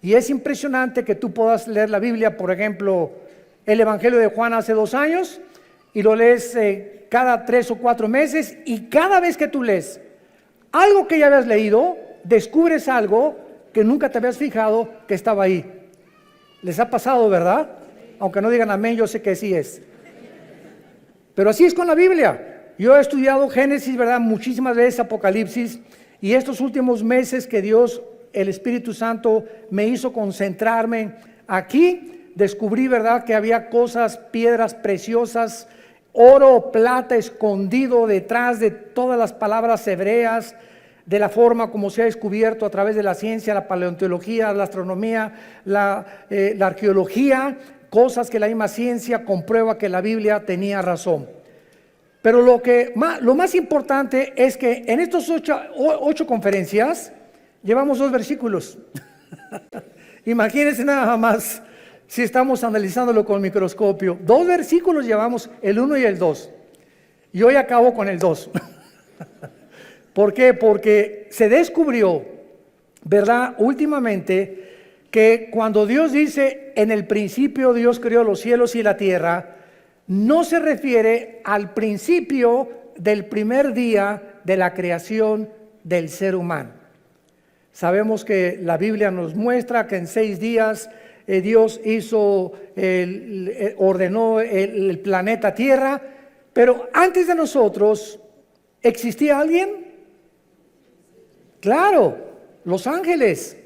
Y es impresionante que tú puedas leer la Biblia, por ejemplo, el Evangelio de Juan hace 2 años, y lo lees cada 3 o 4 meses, y cada vez que tú lees algo que ya habías leído, descubres algo que nunca te habías fijado que estaba ahí. ¿Les ha pasado, verdad? Aunque no digan amén, yo sé que sí es. Pero así es con la Biblia. Yo he estudiado Génesis, ¿verdad? Muchísimas veces Apocalipsis, y estos últimos meses que Dios, el Espíritu Santo, me hizo concentrarme aquí, descubrí, ¿verdad?, que había cosas, piedras preciosas, oro, plata escondido detrás de todas las palabras hebreas, de la forma como se ha descubierto a través de la ciencia, la paleontología, la astronomía, la arqueología, cosas que la misma ciencia comprueba que la Biblia tenía razón. Pero lo más importante es que en estos 8 conferencias llevamos 2 versículos. Imagínense nada más si estamos analizándolo con microscopio. 2 versículos llevamos, el 1 y el 2. Y hoy acabo con el 2. ¿Por qué? Porque se descubrió, ¿verdad?, últimamente, que cuando Dios dice, en el principio Dios creó los cielos y la tierra, no se refiere al principio del primer día de la creación del ser humano. Sabemos que la Biblia nos muestra que en 6 días Dios ordenó el planeta Tierra, pero antes de nosotros, ¿existía alguien? Claro, los ángeles.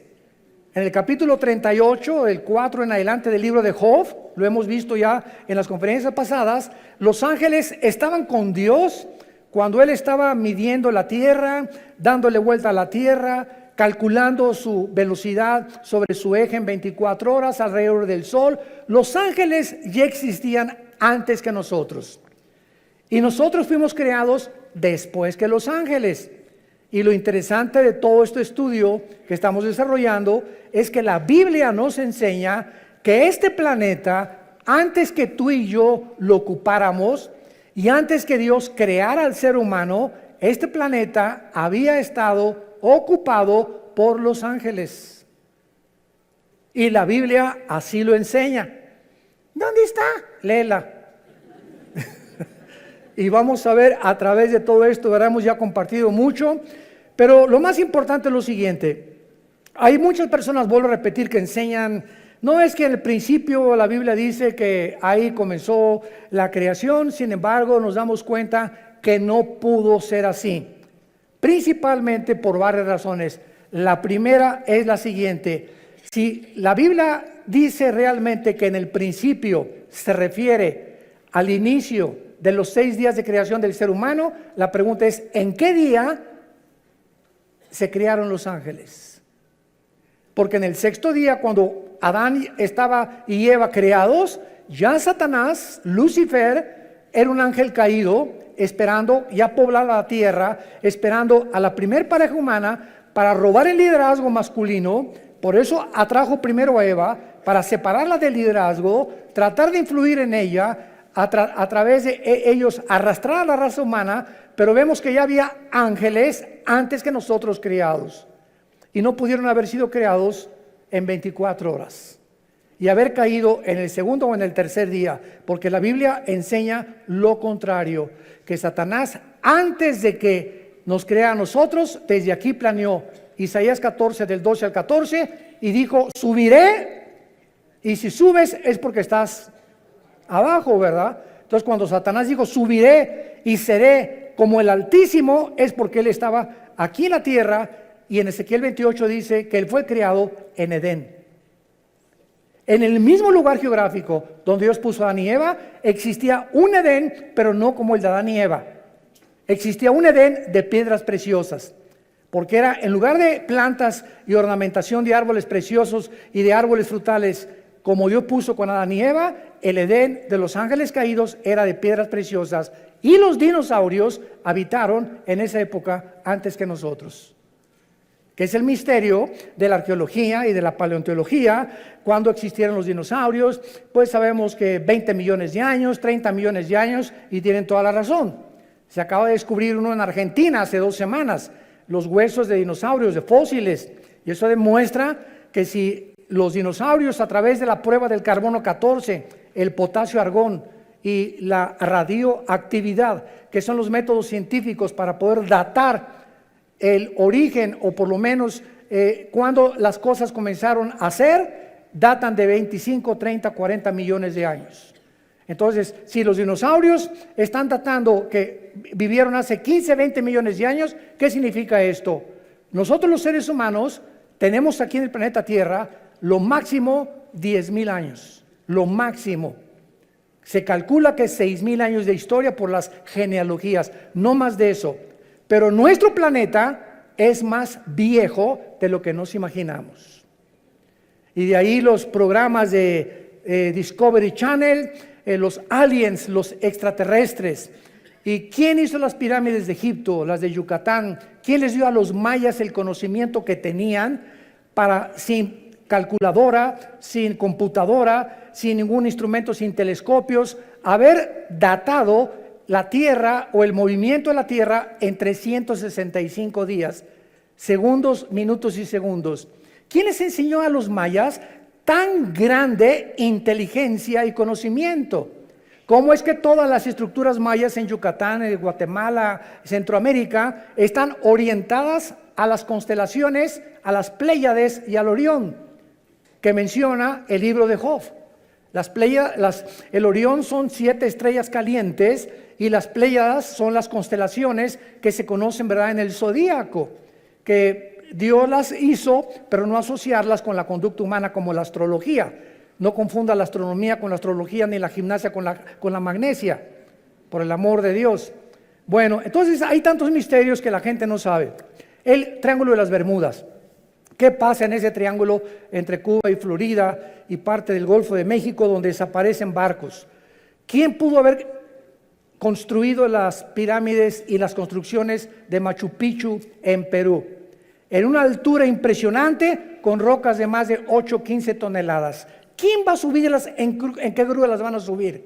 En el capítulo 38, el 4 en adelante del libro de Job, lo hemos visto ya en las conferencias pasadas, los ángeles estaban con Dios cuando Él estaba midiendo la tierra, dándole vuelta a la tierra, calculando su velocidad sobre su eje en 24 horas alrededor del sol. Los ángeles ya existían antes que nosotros. Y nosotros fuimos creados después que los ángeles. Y lo interesante de todo este estudio que estamos desarrollando es que la Biblia nos enseña que este planeta, antes que tú y yo lo ocupáramos y antes que Dios creara al ser humano, este planeta había estado ocupado por los ángeles. Y la Biblia así lo enseña. ¿Dónde está? Léela. Y vamos a ver a través de todo esto, ¿verdad? Hemos ya compartido mucho, pero lo más importante es lo siguiente. Hay muchas personas, vuelvo a repetir, que enseñan, no es que en el principio la Biblia dice que ahí comenzó la creación, sin embargo nos damos cuenta que no pudo ser así, principalmente por varias razones. La primera es la siguiente: si la Biblia dice realmente que en el principio se refiere al inicio de los 6 días de creación del ser humano, la pregunta es, ¿en qué día se crearon los ángeles? Porque en el 6º día, cuando Adán estaba y Eva creados, ya Satanás, Lucifer, era un ángel caído, esperando ya poblar la tierra, esperando a la primer pareja humana para robar el liderazgo masculino. Por eso atrajo primero a Eva, para separarla del liderazgo, tratar de influir en ella, a través de ellos arrastrar a la raza humana. Pero vemos que ya había ángeles antes que nosotros creados, y no pudieron haber sido creados en 24 horas y haber caído en el 2º o en el 3er día, porque la Biblia enseña lo contrario, que Satanás, antes de que nos crea a nosotros, desde aquí planeó. Isaías 14, del 12 al 14, y dijo, subiré, y si subes es porque estás abajo, ¿verdad? Entonces cuando Satanás dijo, subiré y seré como el Altísimo, es porque él estaba aquí en la tierra. Y en Ezequiel 28 dice que él fue creado en Edén, en el mismo lugar geográfico donde Dios puso a Adán y Eva. Existía un Edén, pero no como el de Adán y Eva. Existía un Edén de piedras preciosas, porque era, en lugar de plantas y ornamentación de árboles preciosos y de árboles frutales, como Dios puso con Adán y Eva, el Edén de los ángeles caídos era de piedras preciosas, y los dinosaurios habitaron en esa época antes que nosotros, que es el misterio de la arqueología y de la paleontología. Cuando existieron los dinosaurios, pues sabemos que 20 millones de años, 30 millones de años, y tienen toda la razón. Se acaba de descubrir uno en Argentina hace 2 semanas, los huesos de dinosaurios, de fósiles, y eso demuestra que si los dinosaurios, a través de la prueba del carbono 14, el potasio argón y la radioactividad, que son los métodos científicos para poder datar el origen, o por lo menos cuando las cosas comenzaron a ser, datan de 25, 30, 40 millones de años. Entonces, si los dinosaurios están datando que vivieron hace 15, 20 millones de años, ¿qué significa esto? Nosotros los seres humanos tenemos aquí en el planeta Tierra lo máximo 10,000 años, lo máximo. Se calcula que 6,000 años de historia por las genealogías, no más de eso. Pero nuestro planeta es más viejo de lo que nos imaginamos. Y de ahí los programas de Discovery Channel, los aliens, los extraterrestres. ¿Y quién hizo las pirámides de Egipto, las de Yucatán? ¿Quién les dio a los mayas el conocimiento que tenían para, sin calculadora, sin computadora, sin ningún instrumento, sin telescopios, haber datado la Tierra o el movimiento de la Tierra en 365 días, segundos, minutos y segundos? ¿Quién les enseñó a los mayas tan grande inteligencia y conocimiento? ¿Cómo es que todas las estructuras mayas en Yucatán, en Guatemala, Centroamérica, están orientadas a las constelaciones, a las Pléyades y al Orión, que menciona el libro de Job? El Orión son 7 estrellas calientes y las Pléyadas son las constelaciones que se conocen, ¿verdad?, en el zodíaco, que Dios las hizo, pero no asociarlas con la conducta humana como la astrología. No confunda la astronomía con la astrología, ni la gimnasia con la magnesia, por el amor de Dios. Bueno, entonces hay tantos misterios que la gente no sabe. El Triángulo de las Bermudas. ¿Qué pasa en ese triángulo entre Cuba y Florida y parte del Golfo de México, donde desaparecen barcos? ¿Quién pudo haber construido las pirámides y las construcciones de Machu Picchu en Perú? En una altura impresionante, con rocas de más de 8, 15 toneladas. ¿Quién va a subirlas? ¿En qué grúa las van a subir?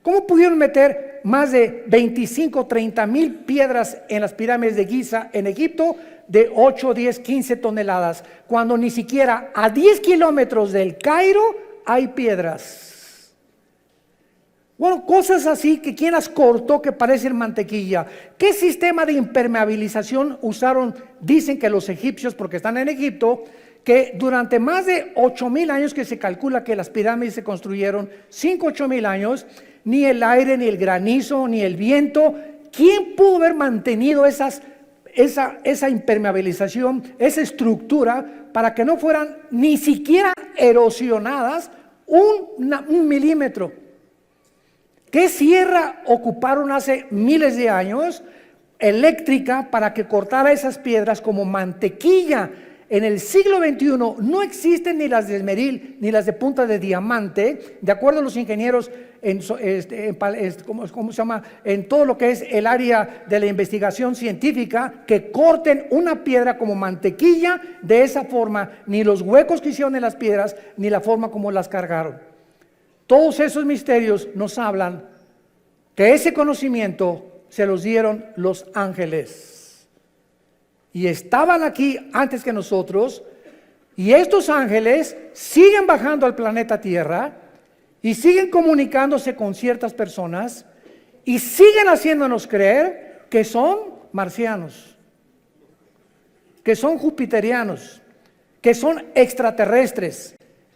¿Cómo pudieron meter más de 25, 30 mil piedras en las pirámides de Giza en Egipto de 8, 10, 15 toneladas, cuando ni siquiera a 10 kilómetros del Cairo hay piedras? Bueno, cosas así que quién las cortó que parecen mantequilla. ¿Qué sistema de impermeabilización usaron? Dicen que los egipcios, porque están en Egipto, que durante más de 8,000 años que se calcula que las pirámides se construyeron, 5, 8,000 años, ni el aire, ni el granizo, ni el viento, ¿quién pudo haber mantenido esa impermeabilización, esa estructura, para que no fueran ni siquiera erosionadas un milímetro? ¿Qué sierra ocuparon hace miles de años eléctrica para que cortara esas piedras como mantequilla? En el siglo XXI no existen ni las de esmeril ni las de punta de diamante, de acuerdo a los ingenieros ¿cómo se llama? En todo lo que es el área de la investigación científica, que corten una piedra como mantequilla de esa forma, ni los huecos que hicieron en las piedras, ni la forma como las cargaron. Todos esos misterios nos hablan que ese conocimiento se los dieron los ángeles. Y estaban aquí antes que nosotros, y estos ángeles siguen bajando al planeta Tierra y siguen comunicándose con ciertas personas y siguen haciéndonos creer que son marcianos, que son jupiterianos, que son extraterrestres.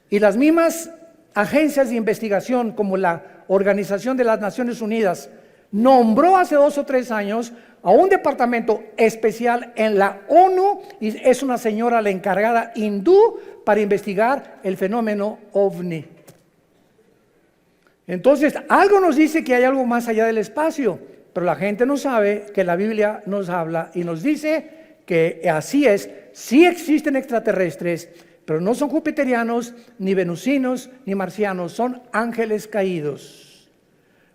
Y las mismas agencias de investigación, como la Organización de las Naciones Unidas, nombró hace 2 o 3 años a un departamento especial en la ONU, y es una señora la encargada hindú para investigar el fenómeno OVNI. Entonces, algo nos dice que hay algo más allá del espacio, pero la gente no sabe que la Biblia nos habla y nos dice que así es. Sí existen extraterrestres, pero no son jupiterianos, ni venusinos, ni marcianos, son ángeles caídos,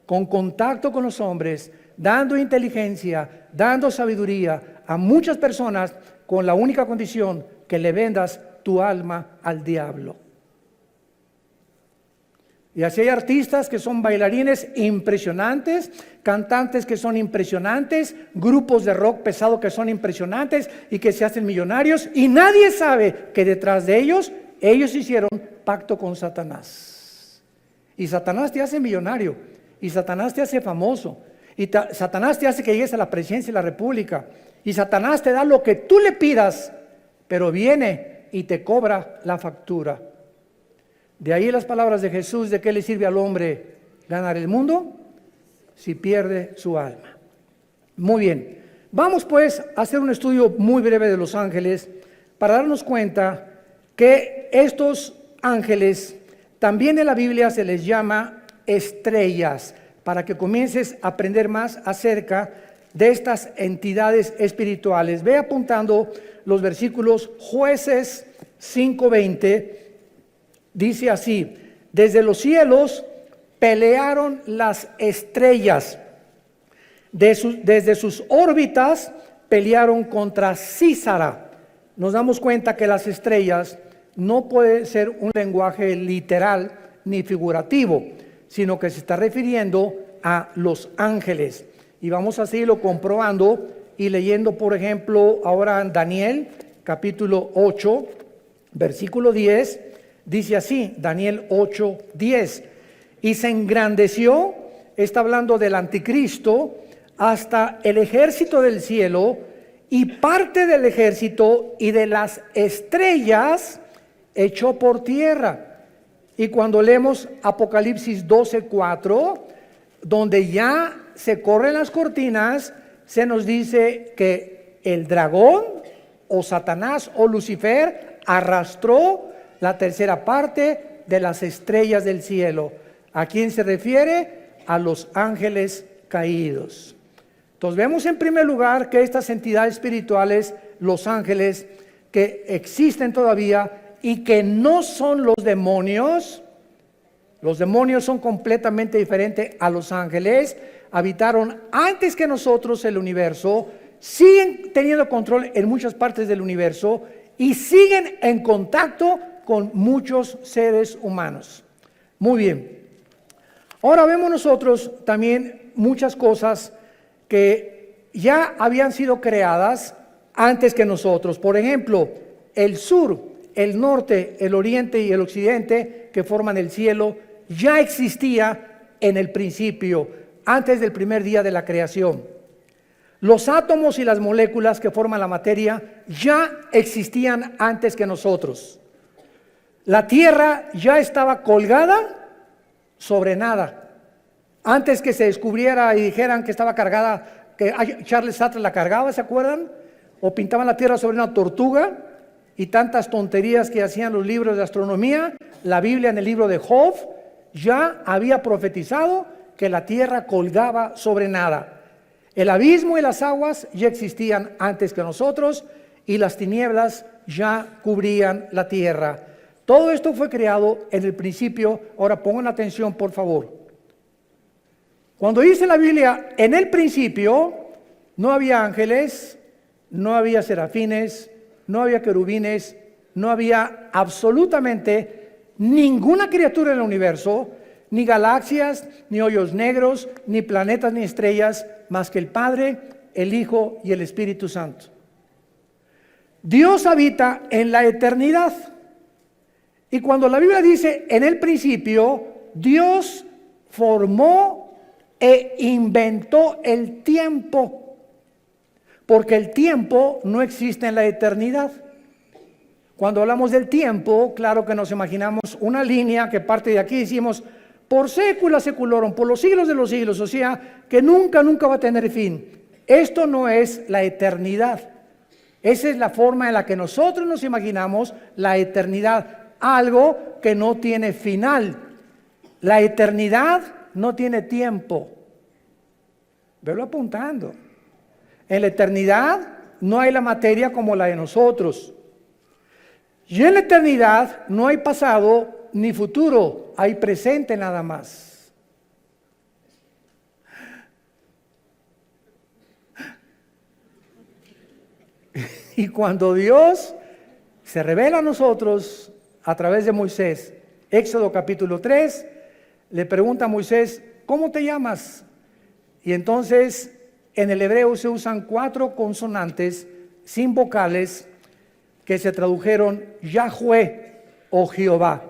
con contacto con los hombres, dando inteligencia, dando sabiduría a muchas personas, con la única condición que le vendas tu alma al diablo. Y así hay artistas que son bailarines impresionantes, cantantes que son impresionantes, grupos de rock pesado que son impresionantes y que se hacen millonarios, y nadie sabe que detrás de ellos ellos hicieron pacto con Satanás. Y Satanás te hace millonario, y Satanás te hace famoso, y Satanás te hace que llegues a la presidencia de la república, y Satanás te da lo que tú le pidas, pero viene y te cobra la factura. De ahí las palabras de Jesús: ¿de qué le sirve al hombre ganar el mundo si pierde su alma? Muy bien, vamos pues a hacer un estudio muy breve de los ángeles para darnos cuenta que estos ángeles también en la Biblia se les llama estrellas, para que comiences a aprender más acerca de estas entidades espirituales. Ve apuntando los versículos. Jueces 5:20 dice así: desde los cielos pelearon las estrellas, desde sus órbitas pelearon contra Císara. Nos damos cuenta que las estrellas no puede ser un lenguaje literal ni figurativo, sino que se está refiriendo a los ángeles. Y vamos a seguirlo comprobando y leyendo, por ejemplo, ahora en Daniel capítulo 8, versículo 10, dice así, Daniel 8, 10: y se engrandeció, está hablando del anticristo, hasta el ejército del cielo, y parte del ejército y de las estrellas echó por tierra. Y cuando leemos Apocalipsis 12:4, donde ya se corren las cortinas, se nos dice que el dragón o Satanás o Lucifer arrastró la tercera parte de las estrellas del cielo. ¿A quién se refiere? A los ángeles caídos. Entonces vemos en primer lugar que estas entidades espirituales, los ángeles, que existen todavía y que no son los demonios son completamente diferentes a los ángeles, habitaron antes que nosotros el universo, siguen teniendo control en muchas partes del universo y siguen en contacto con muchos seres humanos. Muy bien. Ahora vemos nosotros también muchas cosas que ya habían sido creadas antes que nosotros. Por ejemplo, el sur, el norte, el oriente y el occidente, que forman el cielo, ya existía en el principio, antes del primer día de la creación. Los átomos y las moléculas que forman la materia ya existían antes que nosotros. La tierra ya estaba colgada sobre nada. Antes que se descubriera y dijeran que estaba cargada, que Charles Sattler la cargaba, ¿se acuerdan? O pintaban la tierra sobre una tortuga, y tantas tonterías que hacían los libros de astronomía. La Biblia en el libro de Job ya había profetizado que la tierra colgaba sobre nada. El abismo y las aguas ya existían antes que nosotros, y las tinieblas ya cubrían la tierra. Todo esto fue creado en el principio. Ahora pongan atención, por favor. Cuando dice la Biblia en el principio, no había ángeles, no había serafines, no había querubines, no había absolutamente ninguna criatura en el universo, ni galaxias, ni hoyos negros, ni planetas, ni estrellas, más que el Padre, el Hijo y el Espíritu Santo. Dios habita en la eternidad. Y cuando la Biblia dice en el principio, Dios formó e inventó el tiempo, porque el tiempo no existe en la eternidad. Cuando hablamos del tiempo, claro que nos imaginamos una línea que parte de aquí y decimos, por sécula seculorum, por los siglos de los siglos, o sea, que nunca va a tener fin. Esto no es la eternidad. Esa es la forma en la que nosotros nos imaginamos la eternidad, algo que no tiene final. La eternidad no tiene tiempo. Velo apuntando. En la eternidad no hay la materia como la de nosotros. Y en la eternidad no hay pasado ni futuro, hay presente nada más. Y cuando Dios se revela a nosotros a través de Moisés, Éxodo capítulo 3, le pregunta a Moisés, ¿cómo te llamas? Y entonces en el hebreo se usan 4 consonantes sin vocales que se tradujeron Yahweh. o Jehová,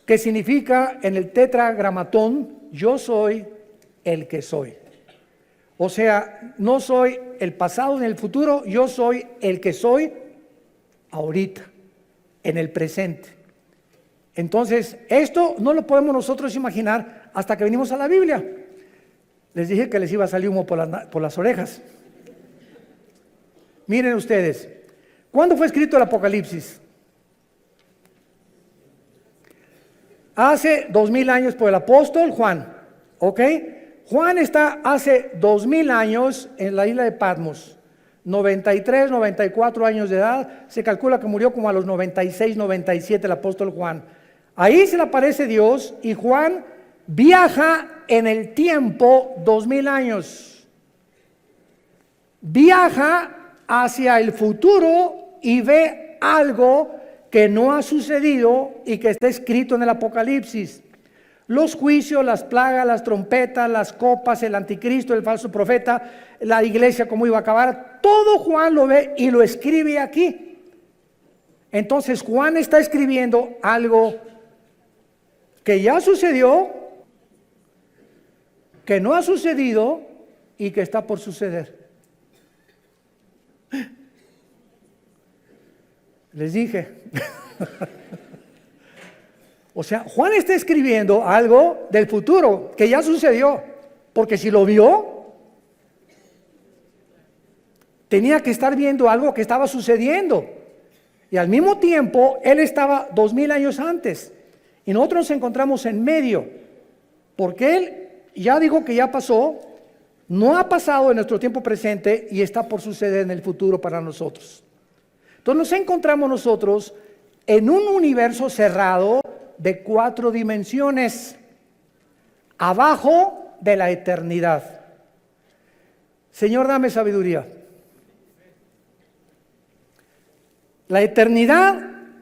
que significa en el tetragramatón, yo soy el que soy. O sea, no soy el pasado ni el futuro, yo soy el que soy ahorita, en el presente. Entonces, esto no lo podemos nosotros imaginar hasta que venimos a la Biblia. Les dije que les iba a salir humo por las orejas. Miren ustedes, ¿cuándo fue escrito el Apocalipsis? Hace 2000 años por el apóstol Juan, ¿ok? Juan está hace 2000 años en la isla de Patmos, 93, 94 años de edad, se calcula que murió como a los 96, 97 el apóstol Juan. Ahí se le aparece Dios y Juan viaja en el tiempo 2000 años. Viaja hacia el futuro y ve algo que no ha sucedido y que está escrito en el Apocalipsis. Los juicios, las plagas, las trompetas, las copas, el anticristo, el falso profeta, la iglesia cómo iba a acabar, todo Juan lo ve y lo escribe aquí. Entonces Juan está escribiendo algo que ya sucedió, que no ha sucedido y que está por suceder. Les dije. O sea, Juan está escribiendo algo del futuro que ya sucedió, porque si lo vio, tenía que estar viendo algo que estaba sucediendo. Y al mismo tiempo, él estaba 2000 años antes. Y nosotros nos encontramos en medio, porque él ya dijo que ya pasó, no ha pasado en nuestro tiempo presente y está por suceder en el futuro para nosotros. Entonces nos encontramos nosotros en un universo cerrado de 4 dimensiones, abajo de la eternidad. Señor, dame sabiduría. La eternidad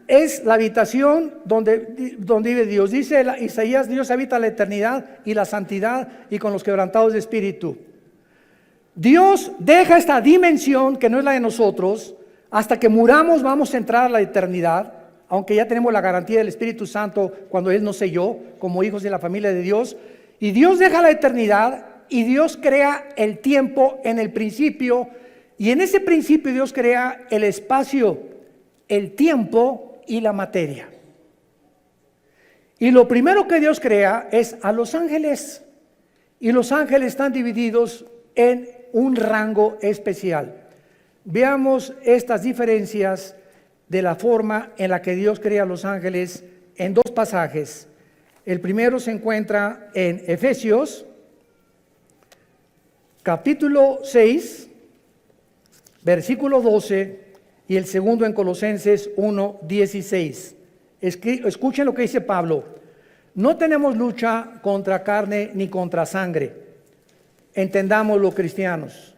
es la habitación donde vive Dios. Dice Isaías, Dios habita la eternidad y la santidad y con los quebrantados de espíritu. Dios deja esta dimensión que no es la de nosotros. Hasta que muramos vamos a entrar a la eternidad, aunque ya tenemos la garantía del Espíritu Santo cuando Él nos selló como hijos de la familia de Dios. Y Dios deja la eternidad y Dios crea el tiempo en el principio. Y en ese principio Dios crea el espacio, el tiempo y la materia. Y lo primero que Dios crea es a los ángeles. Y los ángeles están divididos en un rango especial. Veamos estas diferencias de la forma en la que Dios crea a los ángeles en 2 pasajes. El primero se encuentra en Efesios, capítulo 6, versículo 12, y el segundo en Colosenses 1, 16. Escuchen lo que dice Pablo. No tenemos lucha contra carne ni contra sangre. Entendámoslo, cristianos.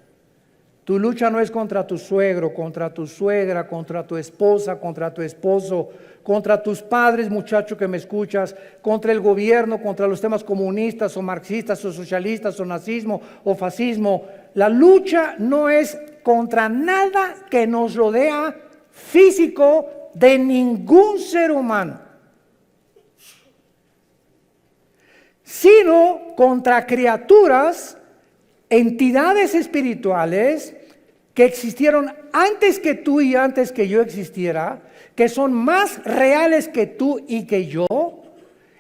Tu lucha no es contra tu suegro, contra tu suegra, contra tu esposa, contra tu esposo, contra tus padres, muchacho que me escuchas, contra el gobierno, contra los temas comunistas o marxistas o socialistas o nazismo o fascismo. La lucha no es contra nada que nos rodea físico de ningún ser humano, sino contra criaturas, entidades espirituales que existieron antes que tú y antes que yo existiera, que son más reales que tú y que yo,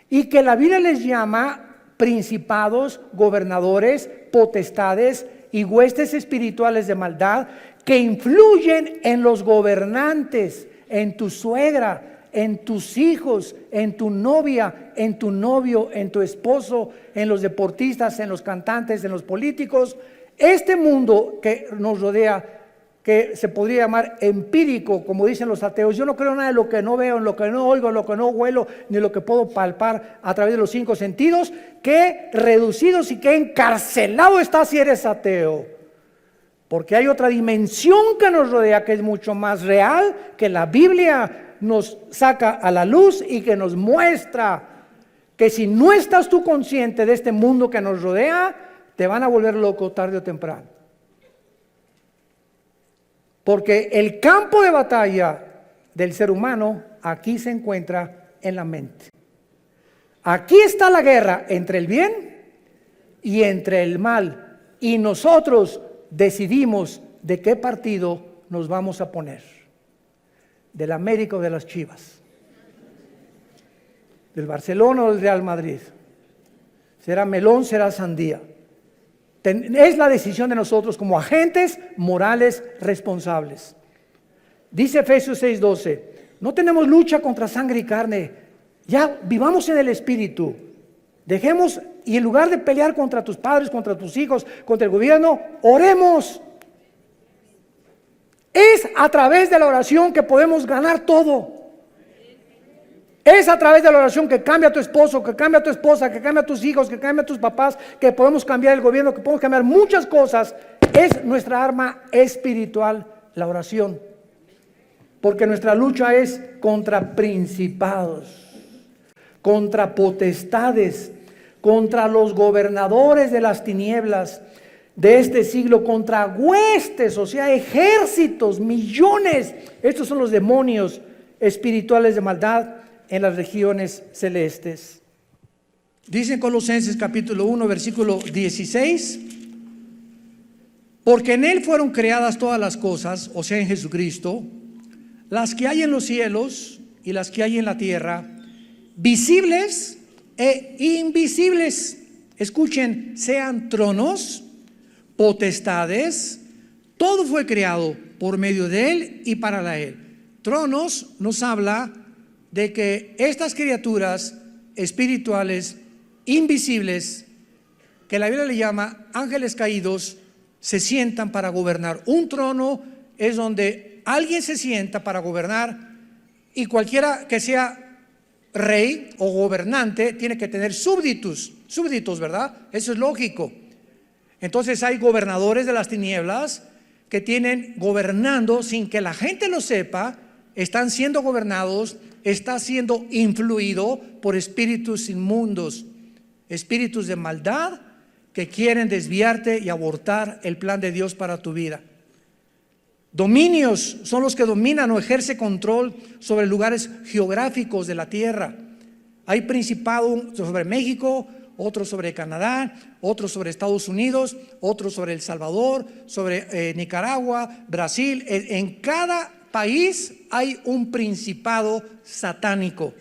y que la Biblia les llama principados, gobernadores, potestades y huestes espirituales de maldad que influyen en los gobernantes, en tu suegra, en tus hijos, en tu novia, en tu novio, en tu esposo, en los deportistas, en los cantantes, en los políticos. Este mundo que nos rodea, que se podría llamar empírico, como dicen los ateos, yo no creo nada de lo que no veo, en lo que no oigo, en lo que no huelo, ni lo que puedo palpar a través de los 5 sentidos, qué reducidos y qué encarcelado estás si eres ateo. Porque hay otra dimensión que nos rodea que es mucho más real, que la Biblia nos saca a la luz y que nos muestra que si no estás tú consciente de este mundo que nos rodea, te van a volver loco tarde o temprano. Porque el campo de batalla del ser humano aquí se encuentra en la mente. Aquí está la guerra entre el bien y entre el mal. Y nosotros decidimos de qué partido nos vamos a poner. Del América o de las Chivas. Del Barcelona o del Real Madrid. Será melón, será sandía. Es la decisión de nosotros como agentes morales responsables. Dice Efesios 6:12, no tenemos lucha contra sangre y carne, ya vivamos en el Espíritu. Dejemos, y en lugar de pelear contra tus padres, contra tus hijos, contra el gobierno, oremos. Es a través de la oración que podemos ganar todo. Es a través de la oración que cambia a tu esposo, que cambia a tu esposa, que cambia a tus hijos, que cambia a tus papás, que podemos cambiar el gobierno, que podemos cambiar muchas cosas. Es nuestra arma espiritual, la oración. Porque nuestra lucha es contra principados, contra potestades, contra los gobernadores de las tinieblas de este siglo, contra huestes, o sea, ejércitos, millones. Estos son los demonios espirituales de maldad en las regiones celestes. Dice en Colosenses capítulo 1, versículo 16, porque en Él fueron creadas todas las cosas, o sea, en Jesucristo, las que hay en los cielos y las que hay en la tierra, visibles e invisibles. Escuchen, sean tronos, potestades, todo fue creado por medio de Él y para Él. Tronos nos habla de que estas criaturas espirituales invisibles, que la Biblia le llama ángeles caídos, se sientan para gobernar. Un trono es donde alguien se sienta para gobernar, y cualquiera que sea rey o gobernante tiene que tener súbditos, ¿verdad? Eso es lógico. Entonces hay gobernadores de las tinieblas que tienen gobernando sin que la gente lo sepa, están siendo gobernados, está siendo influido por espíritus inmundos, espíritus de maldad que quieren desviarte y abortar el plan de Dios para tu vida. Dominios son los que dominan o ejercen control sobre lugares geográficos de la tierra. Hay principado sobre México, otro sobre Canadá, otro sobre Estados Unidos, otro sobre El Salvador, sobre Nicaragua, Brasil. En cada país hay un principado satánico.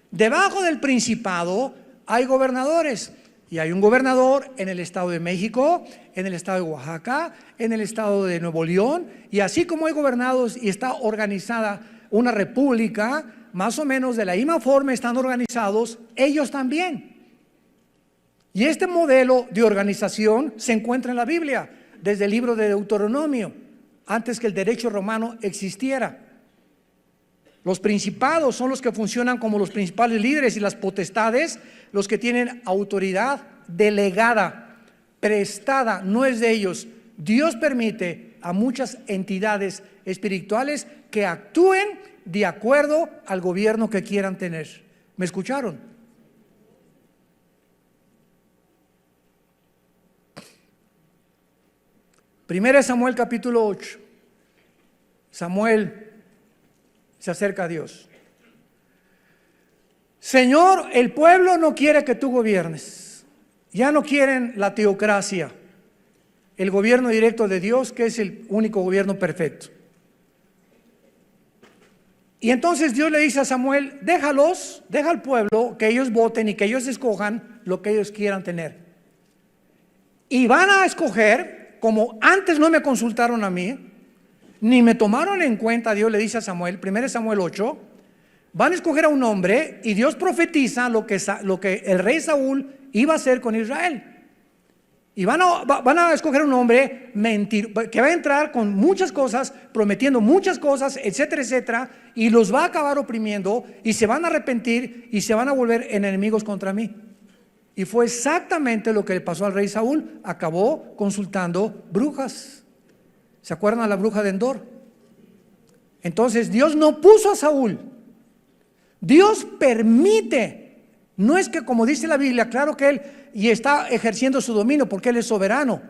Debajo del principado hay gobernadores, y hay un gobernador en el estado de México, en el estado de Oaxaca, en el estado de Nuevo León, y así como hay gobernados y está organizada una república, más o menos de la misma forma están organizados ellos también. Y este modelo de organización se encuentra en la Biblia, desde el libro de Deuteronomio, antes que el derecho romano existiera. Los principados son los que funcionan como los principales líderes, y las potestades, los que tienen autoridad delegada, prestada, no es de ellos. Dios permite a muchas entidades espirituales que actúen de acuerdo al gobierno que quieran tener. ¿Me escucharon? Primera Samuel capítulo 8. Samuel se acerca a Dios. Señor, el pueblo no quiere que tú gobiernes. Ya no quieren la teocracia, el gobierno directo de Dios, que es el único gobierno perfecto. Y entonces Dios le dice a Samuel: deja al pueblo que ellos voten y que ellos escojan lo que ellos quieran tener. Y van a escoger, como antes no me consultaron a mí, ni me tomaron en cuenta. Dios le dice a Samuel, 1 Samuel 8, van a escoger a un hombre, y Dios profetiza lo que el rey Saúl iba a hacer con Israel. Y van a escoger a un hombre que va a entrar con muchas cosas, prometiendo muchas cosas, etcétera, etcétera, y los va a acabar oprimiendo, y se van a arrepentir y se van a volver enemigos contra mí. Y fue exactamente lo que le pasó al rey Saúl. Acabó consultando brujas. ¿Se acuerdan a la bruja de Endor? Entonces Dios no puso a Saúl. Dios permite. No es que, como dice la Biblia, claro que Él y está ejerciendo su dominio porque Él es soberano,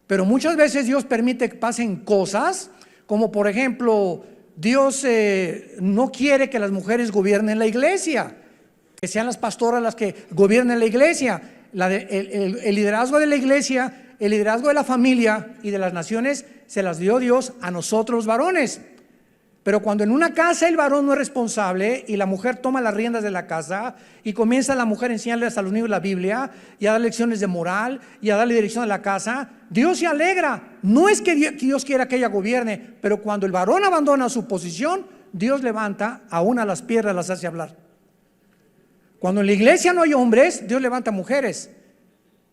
pero muchas veces Dios permite que pasen cosas, como por ejemplo Dios no quiere que las mujeres gobiernen la iglesia, que sean las pastoras las que gobiernen la iglesia. El liderazgo de la iglesia, el liderazgo de la familia y de las naciones se las dio Dios a nosotros los varones. Pero cuando en una casa el varón no es responsable y la mujer toma las riendas de la casa y comienza la mujer a enseñarles a los niños la Biblia y a dar lecciones de moral y a darle dirección a la casa, Dios se alegra. No es que Dios quiera que ella gobierne, pero cuando el varón abandona su posición, Dios levanta a una de las piedras, las hace hablar. Cuando en la iglesia no hay hombres, Dios levanta mujeres.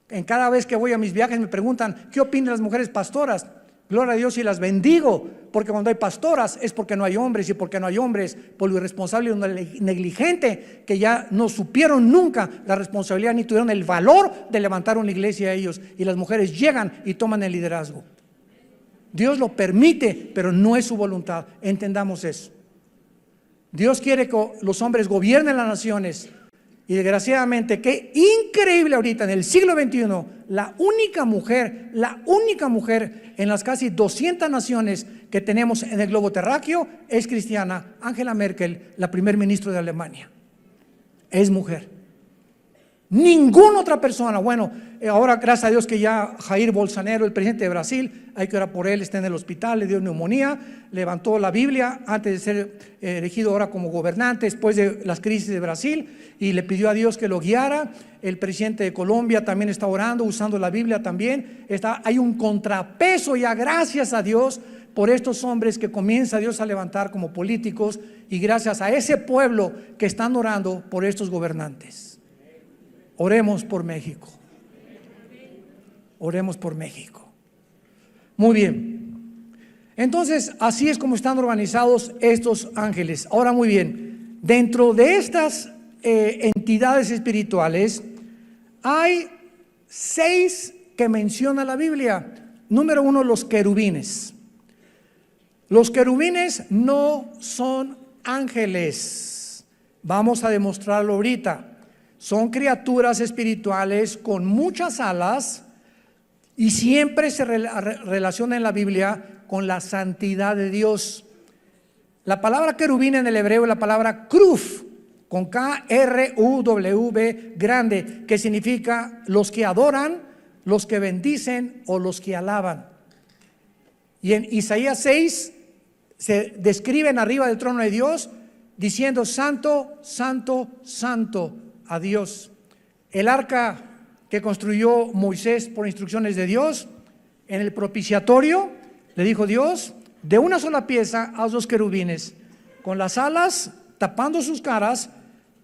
En cada vez que voy a mis viajes me preguntan, ¿qué opinan las mujeres pastoras? Gloria a Dios y las bendigo, porque cuando hay pastoras es porque no hay hombres, y porque no hay hombres por lo irresponsable y lo negligente, que ya no supieron nunca la responsabilidad ni tuvieron el valor de levantar una iglesia a ellos, y las mujeres llegan y toman el liderazgo. Dios lo permite, pero no es su voluntad. Entendamos eso. Dios quiere que los hombres gobiernen las naciones. Y desgraciadamente, qué increíble ahorita en el siglo XXI, la única mujer en las casi 200 naciones que tenemos en el globo terráqueo es cristiana. Angela Merkel, la primer ministro de Alemania, es mujer. Ninguna otra persona. Bueno, ahora gracias a Dios que ya Jair Bolsonaro, el presidente de Brasil, hay que orar por él, está en el hospital, le dio neumonía, levantó la Biblia antes de ser elegido ahora como gobernante después de las crisis de Brasil, y le pidió a Dios que lo guiara. El presidente de Colombia también está orando, usando la Biblia también. Hay un contrapeso ya, gracias a Dios, por estos hombres que comienza Dios a levantar como políticos, y gracias a ese pueblo que están orando por estos gobernantes. Oremos por México. Oremos por México. Muy bien. Entonces, así es como están organizados estos ángeles. Ahora, muy bien, dentro de estas entidades espirituales hay 6 que menciona la Biblia. Número 1, los querubines. Los querubines no son ángeles. Vamos a demostrarlo ahorita. Son criaturas espirituales con muchas alas, y siempre se relaciona en la Biblia con la santidad de Dios. La palabra querubín en el hebreo es la palabra kruf, con K-R-U-W grande, que significa los que adoran, los que bendicen o los que alaban. Y en Isaías 6 se describen arriba del trono de Dios diciendo: santo, santo, santo a Dios. El arca que construyó Moisés por instrucciones de Dios, en el propiciatorio le dijo Dios: de una sola pieza haz 2 querubines, con las alas tapando sus caras,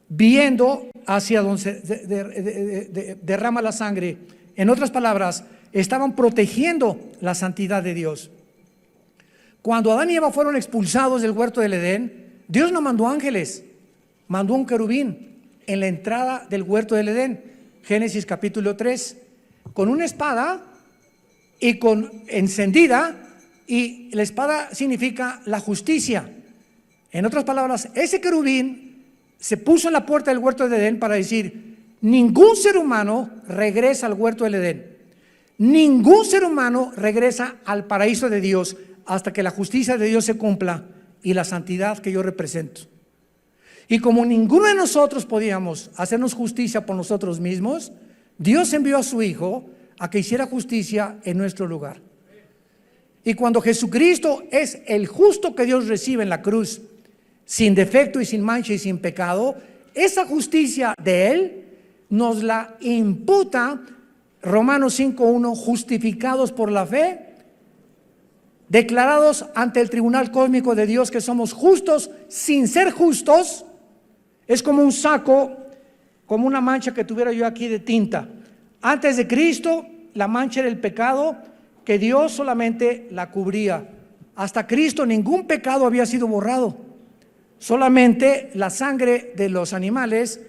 viendo hacia donde se derrama la sangre. En otras palabras, estaban protegiendo la santidad de Dios. Cuando Adán y Eva fueron expulsados del huerto del Edén, Dios no mandó ángeles, mandó un querubín en la entrada del huerto del Edén. Génesis capítulo 3, con una espada y con encendida, y la espada significa la justicia. En otras palabras, ese querubín se puso en la puerta del huerto del Edén para decir: ningún ser humano regresa al huerto del Edén, ningún ser humano regresa al paraíso de Dios hasta que la justicia de Dios se cumpla y la santidad que yo represento. Y como ninguno de nosotros podíamos hacernos justicia por nosotros mismos, Dios envió a su Hijo a que hiciera justicia en nuestro lugar. Y cuando Jesucristo es el justo que Dios recibe en la cruz, sin defecto y sin mancha y sin pecado, esa justicia de Él nos la imputa Romanos 5:1, justificados por la fe, declarados ante el tribunal cósmico de Dios que somos justos sin ser justos. Es como un saco, como una mancha que tuviera yo aquí de tinta. Antes de Cristo, la mancha era el pecado, que Dios solamente la cubría. Hasta Cristo ningún pecado había sido borrado. Solamente la sangre de los animales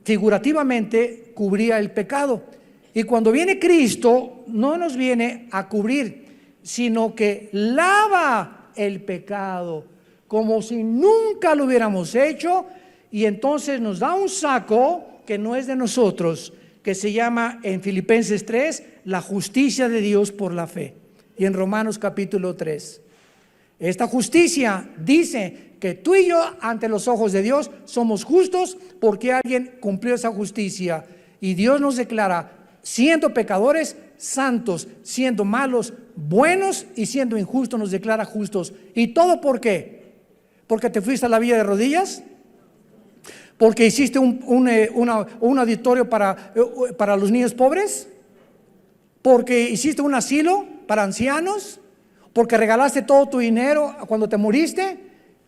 figurativamente cubría el pecado. Y cuando viene Cristo, no nos viene a cubrir, sino que lava el pecado, como si nunca lo hubiéramos hecho. Y entonces nos da un saco que no es de nosotros, que se llama en Filipenses 3, la justicia de Dios por la fe. Y en Romanos capítulo 3. Esta justicia dice que tú y yo ante los ojos de Dios somos justos porque alguien cumplió esa justicia. Y Dios nos declara, siendo pecadores, santos, siendo malos, buenos, y siendo injustos nos declara justos. ¿Y todo por qué? ¿Porque te fuiste a la villa de rodillas? ¿Porque hiciste un auditorio para los niños pobres? ¿Porque hiciste un asilo para ancianos? ¿Porque regalaste todo tu dinero cuando te moriste?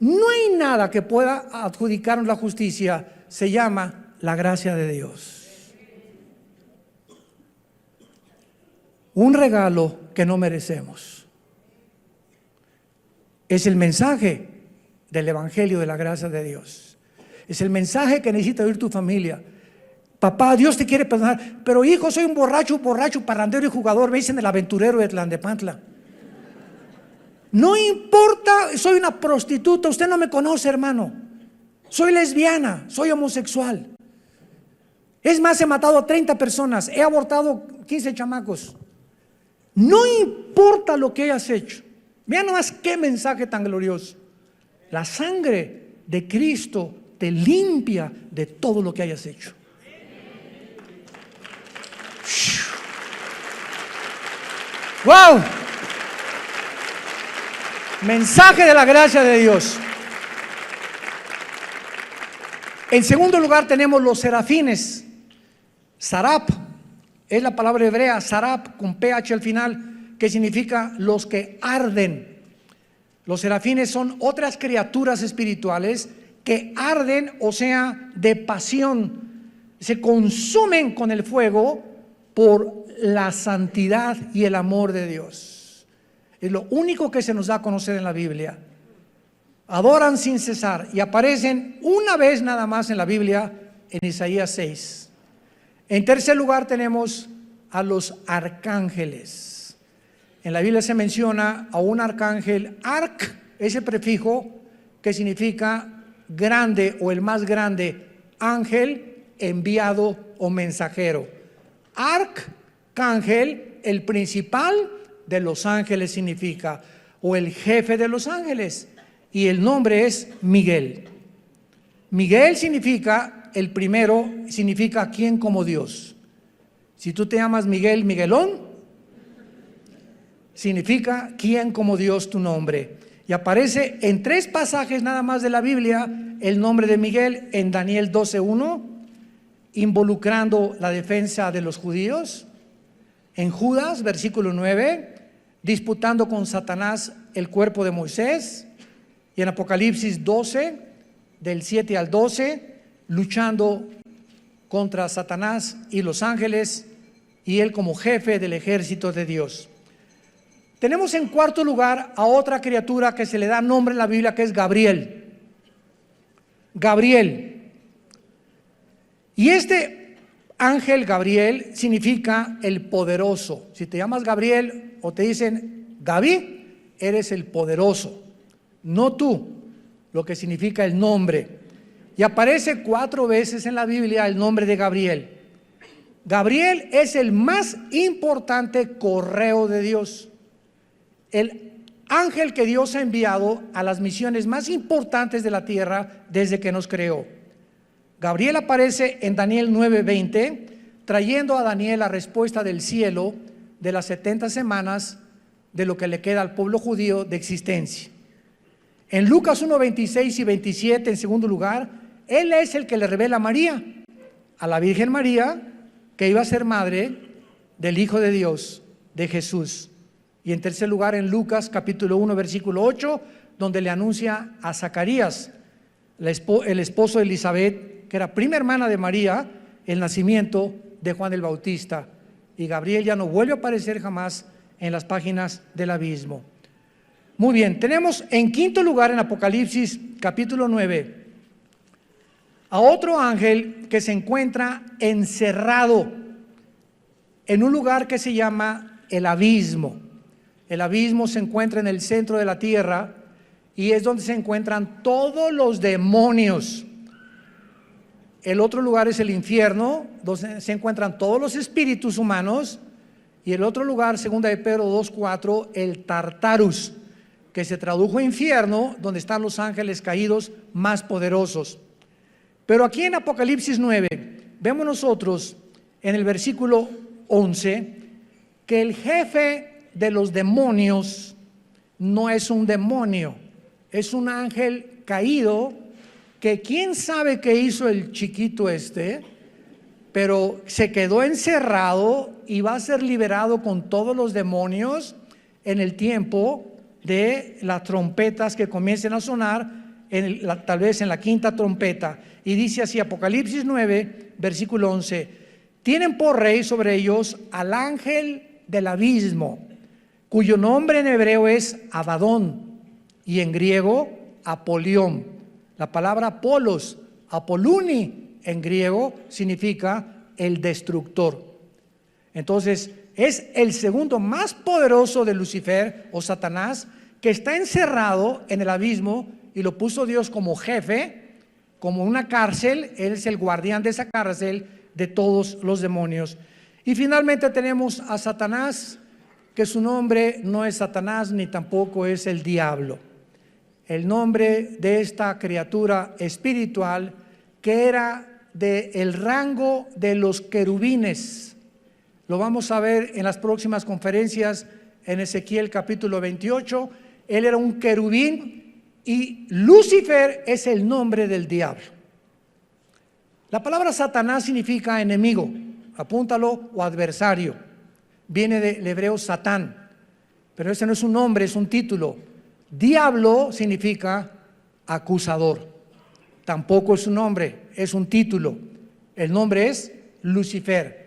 No hay nada que pueda adjudicarnos la justicia. Se llama la gracia de Dios. Un regalo que no merecemos. Es el mensaje del Evangelio de la gracia de Dios. Es el mensaje que necesita oír tu familia. Papá, Dios te quiere perdonar, pero hijo, soy un borracho, parrandero y jugador. Me dicen el aventurero de Tlalnepantla. No importa, soy una prostituta, usted no me conoce, hermano. Soy lesbiana, soy homosexual. Es más, he matado a 30 personas, he abortado 15 chamacos. No importa lo que hayas hecho. Vean nomás qué mensaje tan glorioso. La sangre de Cristo te limpia de todo lo que hayas hecho. ¡Wow! Mensaje de la gracia de Dios. En segundo lugar tenemos los serafines. Sarap es la palabra hebrea, sarap con ph al final, que significa los que arden. Los serafines son otras criaturas espirituales que arden, o sea, de pasión, se consumen con el fuego por la santidad y el amor de Dios. Es lo único que se nos da a conocer en la Biblia. Adoran sin cesar y aparecen una vez nada más en la Biblia, en Isaías 6. En tercer lugar tenemos a los arcángeles. En la Biblia se menciona a un arcángel, arc, ese prefijo que significa grande o el más grande, ángel, enviado o mensajero. Arcángel, el principal de los ángeles significa, o el jefe de los ángeles, y el nombre es Miguel. Miguel significa, el primero significa quién como Dios. Si tú te llamas Miguel, Miguelón, significa quién como Dios tu nombre. Y aparece en 3 pasajes nada más de la Biblia el nombre de Miguel, en Daniel 12:1, involucrando la defensa de los judíos. En Judas, versículo 9, disputando con Satanás el cuerpo de Moisés. Y en Apocalipsis 12, del 7 al 12, luchando contra Satanás y los ángeles, y él como jefe del ejército de Dios. Tenemos en cuarto lugar a otra criatura que se le da nombre en la Biblia, que es Gabriel. Gabriel. Y este ángel Gabriel significa el poderoso. Si te llamas Gabriel o te dicen Gaby, eres el poderoso, no tú, lo que significa el nombre. Y aparece 4 veces en la Biblia el nombre de Gabriel. Gabriel es el más importante correo de Dios, el ángel que Dios ha enviado a las misiones más importantes de la tierra desde que nos creó. Gabriel aparece en Daniel 9:20, trayendo a Daniel la respuesta del cielo de las 70 semanas de lo que le queda al pueblo judío de existencia. En Lucas 1:26 y 27, en segundo lugar, él es el que le revela a María, a la Virgen María, que iba a ser madre del Hijo de Dios, de Jesús. Y en tercer lugar, en Lucas capítulo 1, versículo 8, donde le anuncia a Zacarías, el esposo de Elizabeth, que era prima hermana de María, el nacimiento de Juan el Bautista. Y Gabriel ya no vuelve a aparecer jamás en las páginas del abismo. Muy bien, tenemos en quinto lugar en Apocalipsis capítulo 9 a otro ángel que se encuentra encerrado en un lugar que se llama el abismo. El abismo se encuentra en el centro de la tierra y es donde se encuentran todos los demonios. El otro lugar es el infierno, donde se encuentran todos los espíritus humanos. Y el otro lugar, segunda de Pedro 2:4, el Tartarus, que se tradujo infierno, donde están los ángeles caídos más poderosos. Pero aquí en Apocalipsis 9, vemos nosotros en el versículo 11, que el jefe de los demonios no es un demonio, es un ángel caído, que quién sabe qué hizo el chiquito pero se quedó encerrado y va a ser liberado con todos los demonios en el tiempo de las trompetas que comiencen a sonar, tal vez en la quinta trompeta. Y dice así, Apocalipsis 9, versículo 11, tienen por rey sobre ellos al ángel del abismo, cuyo nombre en hebreo es Abadón y en griego Apolión. La palabra Apolos, Apoluni en griego significa el destructor. Entonces es el segundo más poderoso de Lucifer o Satanás, que está encerrado en el abismo y lo puso Dios como jefe, como una cárcel. Él es el guardián de esa cárcel de todos los demonios. Y finalmente tenemos a Satanás, que su nombre no es Satanás ni tampoco es el diablo. El nombre de esta criatura espiritual, que era del rango de los querubines, lo vamos a ver en las próximas conferencias en Ezequiel capítulo 28. Él era un querubín y Lucifer es el nombre del diablo. La palabra Satanás significa enemigo, apúntalo, o adversario. Viene del hebreo Satán, pero ese no es un nombre, es un título. Diablo significa acusador, tampoco es un nombre, es un título. El nombre es Lucifer.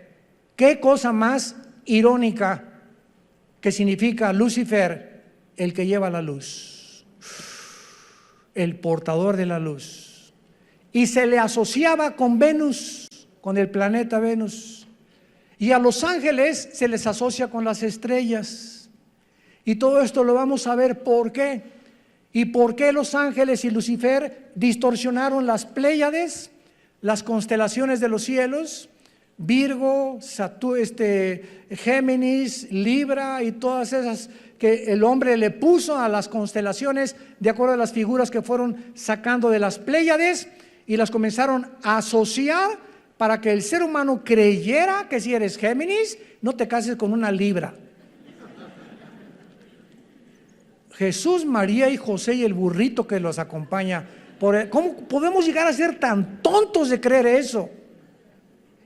¿Qué cosa más irónica que significa Lucifer? El que lleva la luz, el portador de la luz. Y se le asociaba con Venus, con el planeta Venus. Y a los ángeles se les asocia con las estrellas. Y todo esto lo vamos a ver por qué. Y por qué los ángeles y Lucifer distorsionaron las Pléyades, las constelaciones de los cielos, Virgo, Géminis, Libra y todas esas que el hombre le puso a las constelaciones de acuerdo a las figuras que fueron sacando de las Pléyades, y las comenzaron a asociar para que el ser humano creyera que si eres Géminis, no te cases con una Libra. Jesús, María y José y el burrito que los acompaña. ¿Cómo podemos llegar a ser tan tontos de creer eso?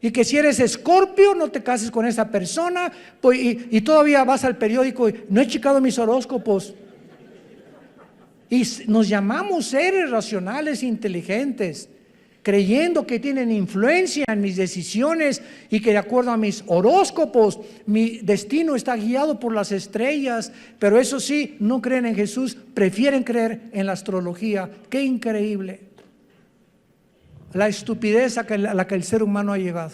Y que si eres Escorpio, no te cases con esa persona, pues, y todavía vas al periódico y no he checado mis horóscopos. Y nos llamamos seres racionales e inteligentes, creyendo que tienen influencia en mis decisiones y que de acuerdo a mis horóscopos mi destino está guiado por las estrellas. Pero eso sí, no creen en Jesús, prefieren creer en la astrología. ¡Qué increíble! La estupidez a la que el ser humano ha llegado.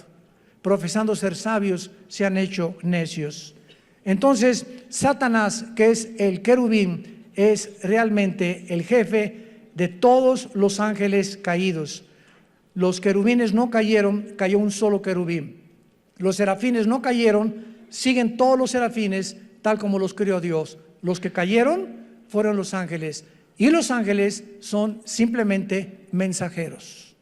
Profesando ser sabios, se han hecho necios. Entonces, Satanás, que es el querubín, es realmente el jefe de todos los ángeles caídos. Los querubines no cayeron, cayó un solo querubín. Los serafines no cayeron, siguen todos los serafines tal como los creó Dios. Los que cayeron fueron los ángeles, y los ángeles son simplemente mensajeros.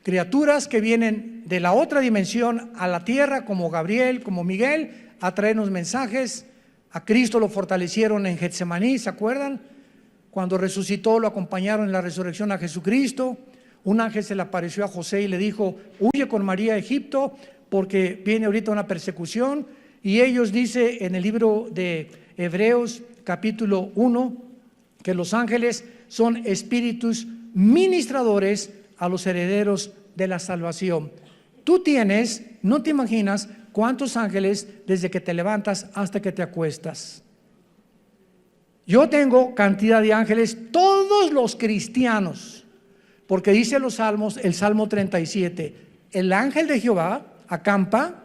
Criaturas que vienen de la otra dimensión a la tierra, como Gabriel, como Miguel, a traernos mensajes. A Cristo lo fortalecieron en Getsemaní, ¿se acuerdan? Cuando resucitó, lo acompañaron en la resurrección a Jesucristo. Un ángel se le apareció a José y le dijo: huye con María a Egipto porque viene ahorita una persecución. Y ellos, dice en el libro de Hebreos capítulo 1, que los ángeles son espíritus ministradores a los herederos de la salvación. Tú tienes, no te imaginas cuántos ángeles desde que te levantas hasta que te acuestas. Yo tengo cantidad de ángeles, todos los cristianos, porque dice los salmos, el Salmo 37, el ángel de Jehová acampa,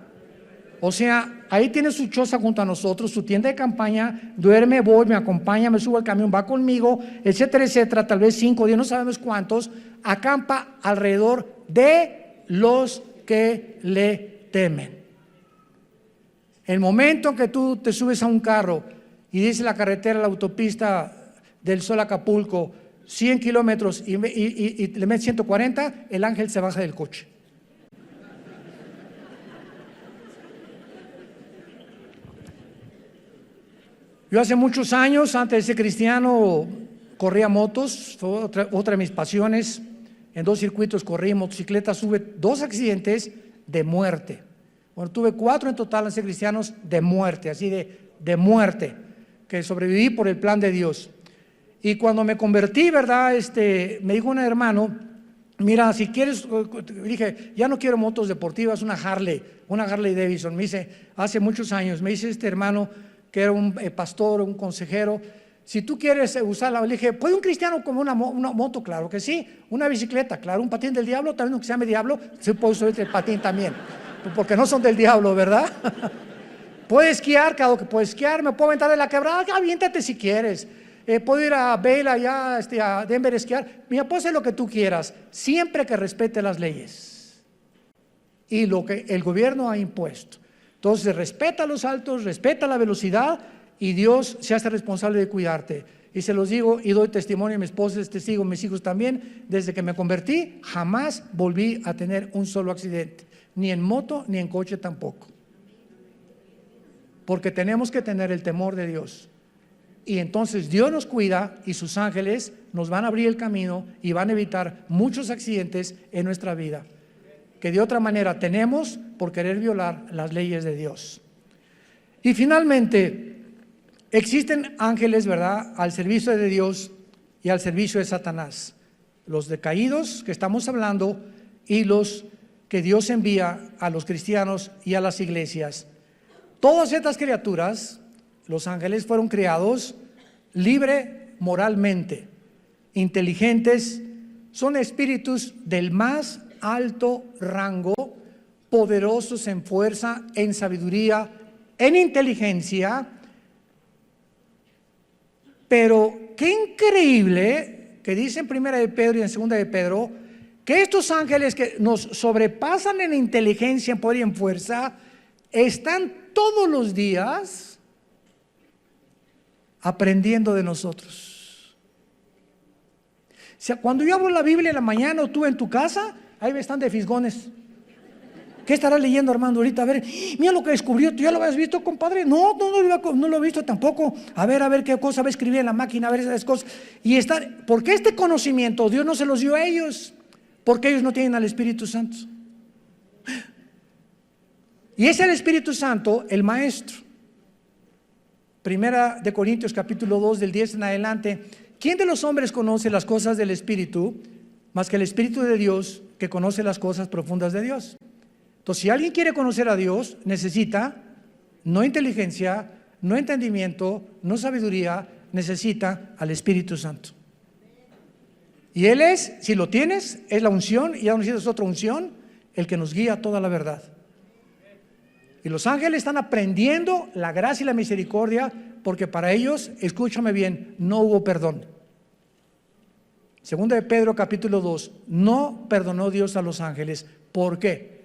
o sea, ahí tiene su choza junto a nosotros, su tienda de campaña, duerme, voy, me acompaña, me subo al camión, va conmigo, etcétera, etcétera, tal vez 5, 10, no sabemos cuántos, acampa alrededor de los que le temen. El momento que tú te subes a un carro y dice la carretera, la autopista del Sol a Acapulco, 100 kilómetros y le mete 140, el ángel se baja del coche. Yo hace muchos años, antes de ser cristiano, corría motos, fue otra de mis pasiones. En 2 circuitos corrí motocicletas, tuve 2 accidentes de muerte. Bueno, tuve 4 en total al ser cristianos de muerte, así de muerte, que sobreviví por el plan de Dios. Y cuando me convertí, ¿verdad? Me dijo un hermano, mira, si quieres, dije, ya no quiero motos deportivas, una Harley Davidson. Me dice, hace muchos años, me dice este hermano, que era un pastor, un consejero, si tú quieres usarla, le dije, ¿puede un cristiano como una moto? Claro que sí. Una bicicleta, claro. Un patín del diablo, también aunque se llame diablo, se puede usar el patín también, porque no son del diablo, ¿verdad? Puedo esquiar, claro que puedo esquiar, me puedo aventar de la quebrada, aviéntate si quieres. Puedo ir a Vail allá, a Denver a esquiar. Mira, puedo hacer lo que tú quieras, siempre que respete las leyes y lo que el gobierno ha impuesto. Entonces respeta los altos, respeta la velocidad y Dios se hace responsable de cuidarte. Y se los digo y doy testimonio, mi esposa es testigo, mis hijos también, desde que me convertí jamás volví a tener un solo accidente, ni en moto ni en coche tampoco. Porque tenemos que tener el temor de Dios. Y entonces Dios nos cuida y sus ángeles nos van a abrir el camino y van a evitar muchos accidentes en nuestra vida, que de otra manera tenemos por querer violar las leyes de Dios. Y finalmente, existen ángeles, ¿verdad?, al servicio de Dios y al servicio de Satanás. Los decaídos que estamos hablando y los que Dios envía a los cristianos y a las iglesias. Todas estas criaturas, los ángeles, fueron creados libre moralmente, inteligentes, son espíritus del más alto rango, poderosos en fuerza, en sabiduría, en inteligencia. Pero qué increíble que dice en 1 de Pedro y en 2 de Pedro que estos ángeles que nos sobrepasan en inteligencia, en poder y en fuerza, están todos los días aprendiendo de nosotros. O sea, cuando yo abro la Biblia en la mañana o tú en tu casa, ahí están de fisgones. ¿Qué estará leyendo, Armando, ahorita? A ver, mira lo que descubrió. ¿Tú ya lo habías visto, compadre? No lo he visto tampoco. A ver qué cosa va a escribir en la máquina, a ver esas cosas. Porque este conocimiento Dios no se los dio a ellos, porque ellos no tienen al Espíritu Santo. Y es el Espíritu Santo el maestro. 1 de Corintios capítulo 2 del 10 en adelante. ¿Quién de los hombres conoce las cosas del Espíritu más que el Espíritu de Dios, que conoce las cosas profundas de Dios? Entonces, si alguien quiere conocer a Dios, necesita no inteligencia, no entendimiento, no sabiduría, necesita al Espíritu Santo. Y Él es, si lo tienes, es la unción, y ya no necesitas otra unción, el que nos guía a toda la verdad. Y los ángeles están aprendiendo la gracia y la misericordia, porque para ellos, escúchame bien, no hubo perdón. 2 de Pedro capítulo 2, no perdonó Dios a los ángeles. ¿Por qué?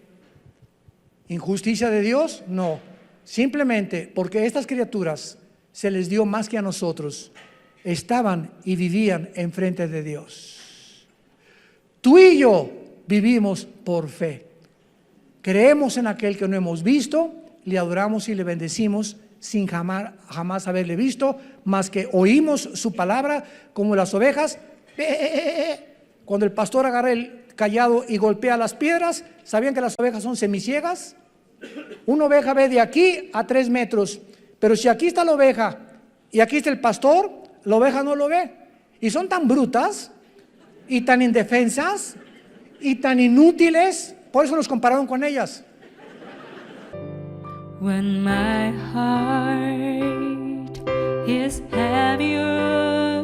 ¿Injusticia de Dios? No. Simplemente porque estas criaturas se les dio más que a nosotros. Estaban y vivían enfrente de Dios. Tú y yo vivimos por fe. Creemos en aquel que no hemos visto, le adoramos y le bendecimos sin jamás haberle visto, más que oímos su palabra como las ovejas. Cuando el pastor agarra el callado y golpea las piedras, ¿sabían que las ovejas son semiciegas? Una oveja ve de aquí a 3 metros, pero si aquí está la oveja y aquí está el pastor, la oveja no lo ve. Y son tan brutas y tan indefensas y tan inútiles. Por eso los compararon con ellas. When my heart is heavier,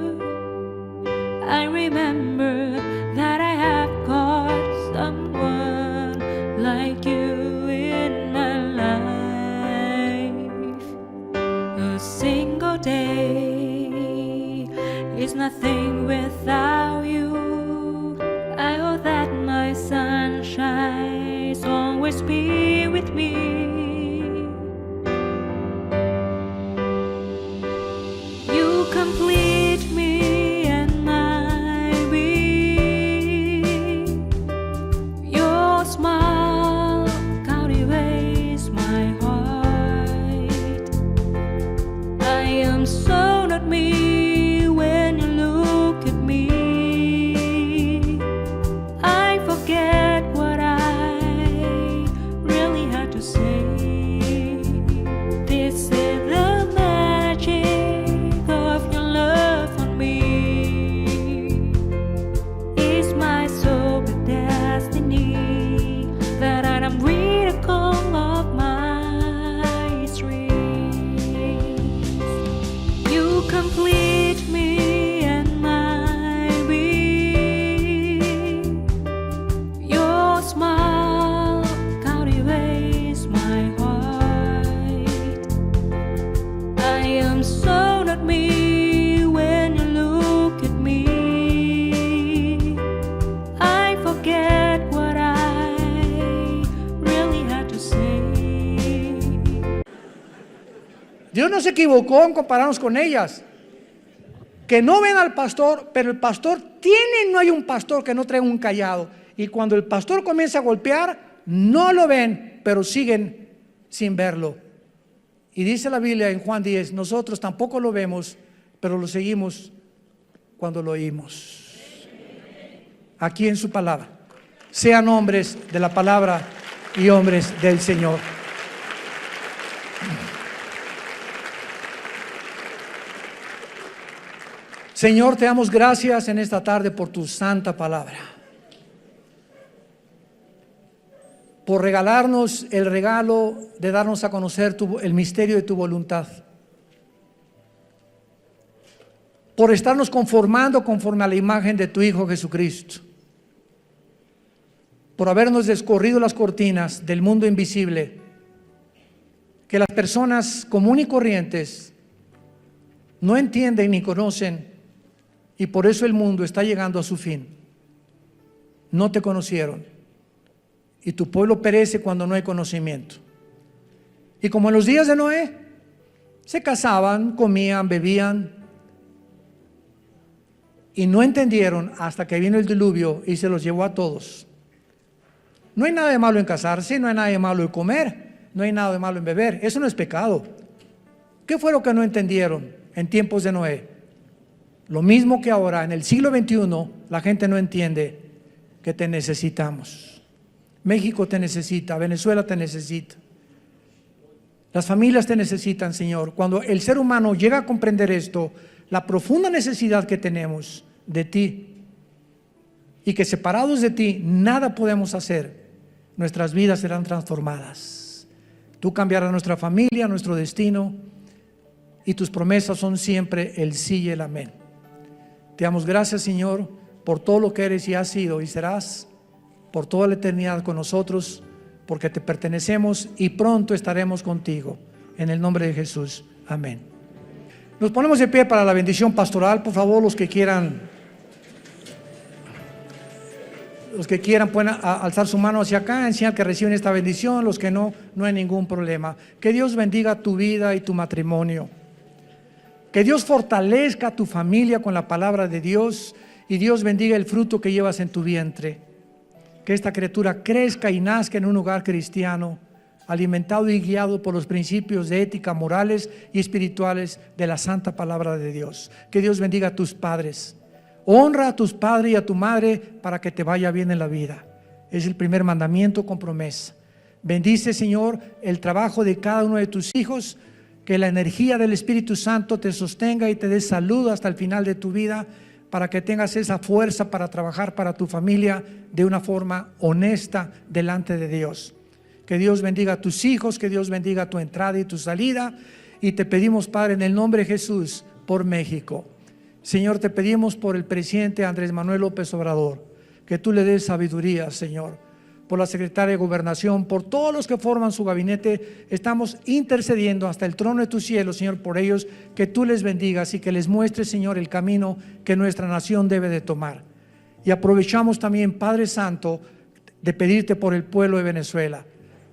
I remember that I have got someone like you in my life. A single day is nothing without you. I hope that my sunshine always be with me. Dios no se equivocó en compararnos con ellas. Que no ven al pastor, pero el pastor no hay un pastor que no traiga un cayado. Y cuando el pastor comienza a golpear, no lo ven, pero siguen sin verlo. Y dice la Biblia en Juan 10, nosotros tampoco lo vemos, pero lo seguimos cuando lo oímos. Aquí en su palabra. Sean hombres de la palabra y hombres del Señor. Señor, te damos gracias en esta tarde por tu santa palabra, por regalarnos el regalo de darnos a conocer el misterio de tu voluntad, por estarnos conformando conforme a la imagen de tu Hijo Jesucristo, por habernos descorrido las cortinas del mundo invisible, que las personas comunes y corrientes no entienden ni conocen. Y por eso el mundo está llegando a su fin. No te conocieron. Y tu pueblo perece cuando no hay conocimiento. Y como en los días de Noé, se casaban, comían, bebían. Y no entendieron hasta que vino el diluvio y se los llevó a todos. No hay nada de malo en casarse, no hay nada de malo en comer, no hay nada de malo en beber. Eso no es pecado. ¿Qué fue lo que no entendieron en tiempos de Noé? Lo mismo que ahora, en el siglo XXI, la gente no entiende que te necesitamos. México te necesita, Venezuela te necesita. Las familias te necesitan, Señor. Cuando el ser humano llega a comprender esto, la profunda necesidad que tenemos de ti, y que separados de ti nada podemos hacer, nuestras vidas serán transformadas. Tú cambiarás nuestra familia, nuestro destino, y tus promesas son siempre el sí y el amén. Te damos gracias, Señor, por todo lo que eres y has sido y serás por toda la eternidad con nosotros, porque te pertenecemos y pronto estaremos contigo. En el nombre de Jesús, amén. Nos ponemos de pie para la bendición pastoral. Por favor, los que quieran pueden alzar su mano hacia acá en señal que reciben esta bendición. Los que no, no hay ningún problema. Que Dios bendiga tu vida y tu matrimonio. Que Dios fortalezca tu familia con la palabra de Dios y Dios bendiga el fruto que llevas en tu vientre. Que esta criatura crezca y nazca en un hogar cristiano, alimentado y guiado por los principios de ética, morales y espirituales de la santa palabra de Dios. Que Dios bendiga a tus padres. Honra a tus padres y a tu madre para que te vaya bien en la vida. Es el primer mandamiento con promesa. Bendice, Señor, el trabajo de cada uno de tus hijos. Que la energía del Espíritu Santo te sostenga y te dé salud hasta el final de tu vida, para que tengas esa fuerza para trabajar para tu familia de una forma honesta delante de Dios. Que Dios bendiga a tus hijos, que Dios bendiga tu entrada y tu salida. Y te pedimos, Padre, en el nombre de Jesús, por México. Señor, te pedimos por el presidente Andrés Manuel López Obrador, que tú le des sabiduría, Señor. Por la secretaria de Gobernación, por todos los que forman su gabinete, estamos intercediendo hasta el trono de tu cielo, Señor, por ellos, que tú les bendigas y que les muestres, Señor, el camino que nuestra nación debe de tomar. Y aprovechamos también, Padre Santo, de pedirte por el pueblo de Venezuela,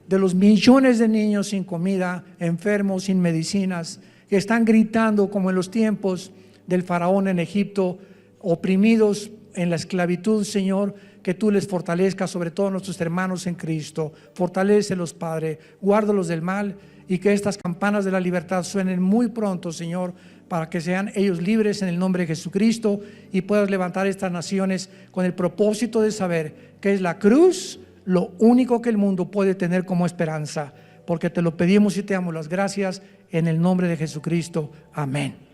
de los millones de niños sin comida, enfermos, sin medicinas, que están gritando como en los tiempos del faraón en Egipto, oprimidos en la esclavitud, Señor. Que tú les fortalezcas, sobre todo a nuestros hermanos en Cristo. Fortalécelos, Padre, guárdalos del mal, y que estas campanas de la libertad suenen muy pronto, Señor, para que sean ellos libres en el nombre de Jesucristo, y puedas levantar estas naciones con el propósito de saber que es la cruz lo único que el mundo puede tener como esperanza, porque te lo pedimos y te damos las gracias en el nombre de Jesucristo. Amén.